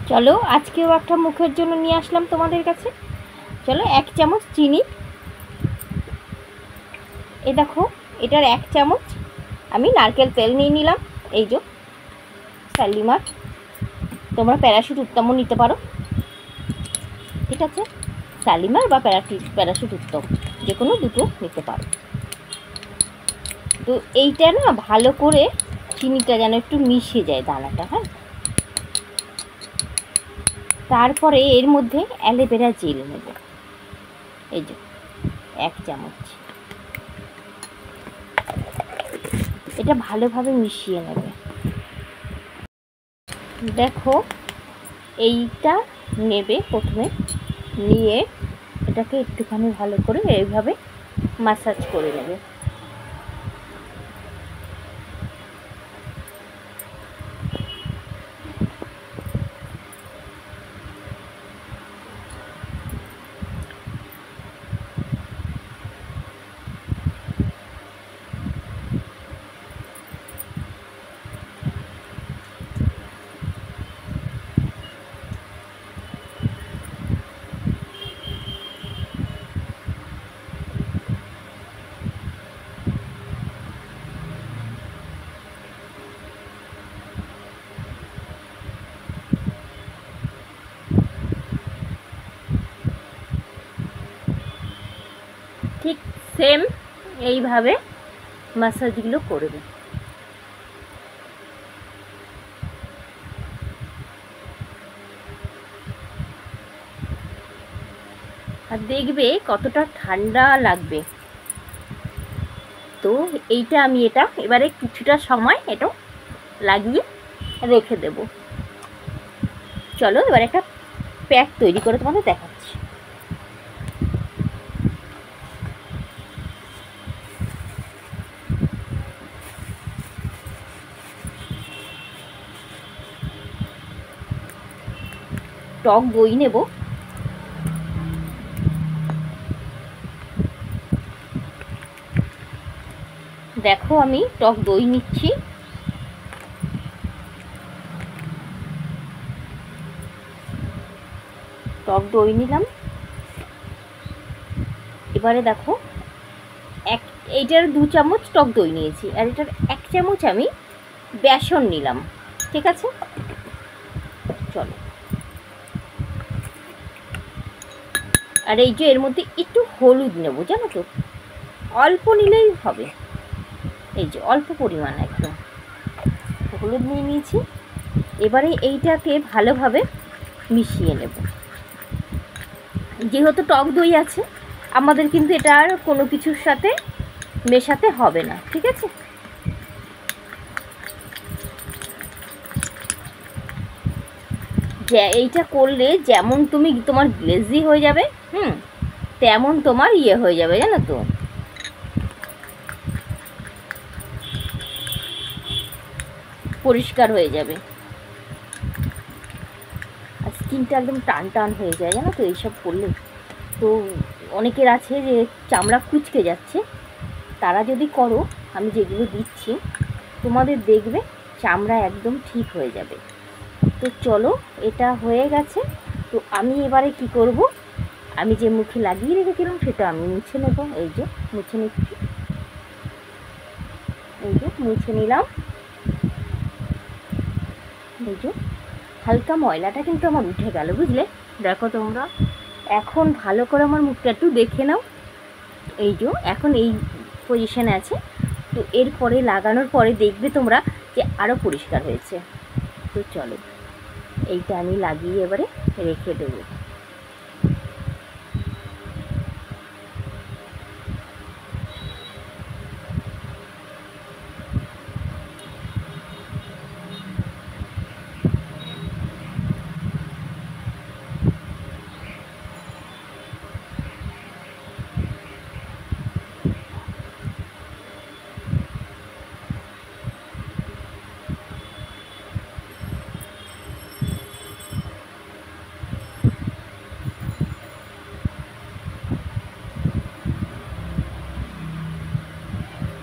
চলো আজকেও একটা মুখের জন্য নিয়ে আসলাম তোমাদের কাছে। চলো 1 চামচ চিনি, এই দেখো এটার 1 চামচ আমি নারকেল তেল নিয়ে নিলাম। এই যে শালিমার, তোমরা প্যারাশুট উত্তমও নিতে পারো, ঠিক আছে? শালিমার বা প্যারাশুট উত্তম যে কোনো দুটো নিতে পারো। তো এইটা না ভালো করে চিনিটা যেন একটু মিশে যায় দানাটা, হ্যাঁ। তারপরে এর মধ্যে অ্যালোভেরা জেল নেব, এই যে 1 চামচ। এটা ভালোভাবে মিশিয়ে নেবে। দেখো এইটা নেবে প্রথমে, নিয়ে এটাকে একটুখানি ভালো করে এইভাবে ম্যাসাজ করে নেবে। ঠিক সেম এইভাবে ম্যাসাজগুলো করবে। আর দেখবে কতটা ঠান্ডা লাগবে। তো এইটা আমি এবারে কিছুটা সময় এটা লাগিয়ে রেখে দেব। চলো এবার একটা প্যাক তৈরি করে তোমাদের দেখাচ্ছি। টক দই নেব, দেখো আমি টক দই নিচ্ছি। টক দই নিলাম। এবারে দেখো এইটার 2 চামচ টক দই নিয়েছি, আর এটার 1 চামচ আমি বেসন নিলাম, ঠিক আছে? চলো, আর এই যে এর মধ্যে একটু হলুদ নেব, জানো তো, অল্প নিলেই হবে। এই যে অল্প পরিমাণ একদম হলুদ নিয়ে নিয়েছি। এবারে এইটাকে ভালোভাবে মিশিয়ে নেব। যেহেতু টক দই আছে আমাদের কিন্তু এটা আর কোনো কিছুর সাথে মেশাতে হবে না, ঠিক আছে? যে এইটা করলে যেমন তোমার গ্লেজি হয়ে যাবে, তেমন তোমার ইয়ে হয়ে যাবে, জানো তো, পরিষ্কার হয়ে যাবে। আর স্কিনটা একদম টান টান হয়ে যায়, জানো তো এইসব করলে। তো অনেকের আছে যে চামড়া কুঁচকে যাচ্ছে, তারা যদি করো, আমি যেগুলো দিচ্ছি তোমাদের দেখবে চামড়া একদম ঠিক হয়ে যাবে। তো চলো এটা হয়ে গেছে। তো আমি এবারে কি করব, আমি যে মুখে লাগিয়ে রেখেছিলাম সেটা আমি মুছে নেব। এই যে মুছে নিচ্ছি, এই যে মুছে নিলাম। এই যে হালকা ময়লাটা কিন্তু আমার উঠে গেল, বুঝলে? দেখো তোমরা এখন ভালো করে আমার মুখটা একটু দেখে নাও। এই যে এখন এই পজিশানে আছে। তো এরপরে লাগানোর পরে দেখবে তোমরা যে আরও পরিষ্কার হয়েছে। তো চলো এইটা আমি লাগিয়ে এবারে রেখে দেবো।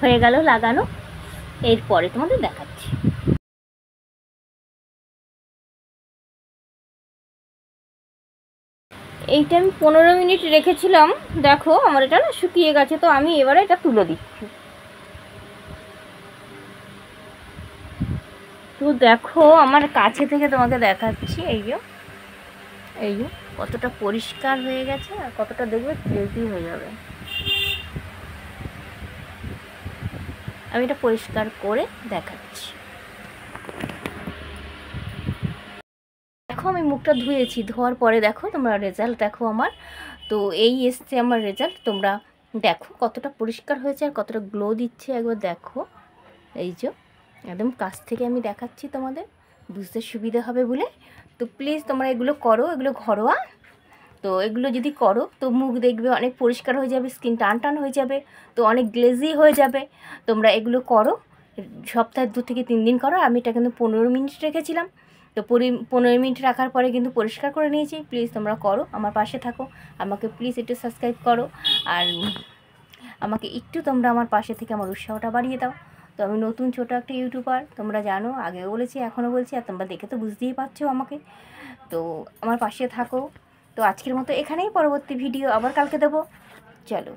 হয়ে গেল লাগানো, এরপরে তোমাদের দেখাচ্ছি। এইটা আমি 15 মিনিট রেখেছিলাম, দেখো আমার এটা না শুকিয়ে গেছে। তো আমি এবারে এটা তুলে দিচ্ছি। তো দেখো আমার কাছে থেকে তোমাকে দেখাচ্ছি, এই যে কতটা পরিষ্কার হয়ে গেছে আর কতটা দেখবে ক্লেজি হয়ে যাবে। আমি এটা পরিষ্কার করে দেখাচ্ছি। দেখো আমি মুখটা ধুয়েছি, ধোয়ার পরে দেখো তোমরা রেজাল্ট দেখো আমার। তো এই এসছে আমার রেজাল্ট, তোমরা দেখো কতটা পরিষ্কার হয়েছে আর কতটা গ্লো দিচ্ছে, একবার দেখো। এই যে একদম কাছ থেকে আমি দেখাচ্ছি তোমাদের, বুঝতে সুবিধা হবে বলে। তো প্লিজ তোমরা এগুলো করো, এগুলো ঘরোয়া। তো এগুলো যদি করো তো মুখ দেখবে অনেক পরিষ্কার হয়ে যাবে, স্কিন টান টান হয়ে যাবে, তো অনেক গ্লেজি হয়ে যাবে। তোমরা এগুলো করো, সপ্তাহে 2 থেকে 3 দিন করো। আমি এটা কিন্তু 15 মিনিট রেখেছিলাম। তো 15 মিনিট রাখার পরে কিন্তু পরিষ্কার করে নিয়েছি। প্লিজ তোমরা করো, আমার পাশে থাকো, আমাকে প্লিজ একটু সাবস্ক্রাইব করো, আর আমাকে একটু তোমরা আমার পাশে থেকে আমার উৎসাহটা বাড়িয়ে দাও। তো আমি নতুন ছোটো একটা ইউটিউবার, তোমরা জানো, আগেও বলেছি এখনও বলছি, আর তোমরা দেখে তো বুঝতেই পারছো আমাকে। তো আমার পাশে থাকো। তো আজকের মতো এখানেই, পরবর্তী ভিডিও আবার কালকে দেবো। চলো।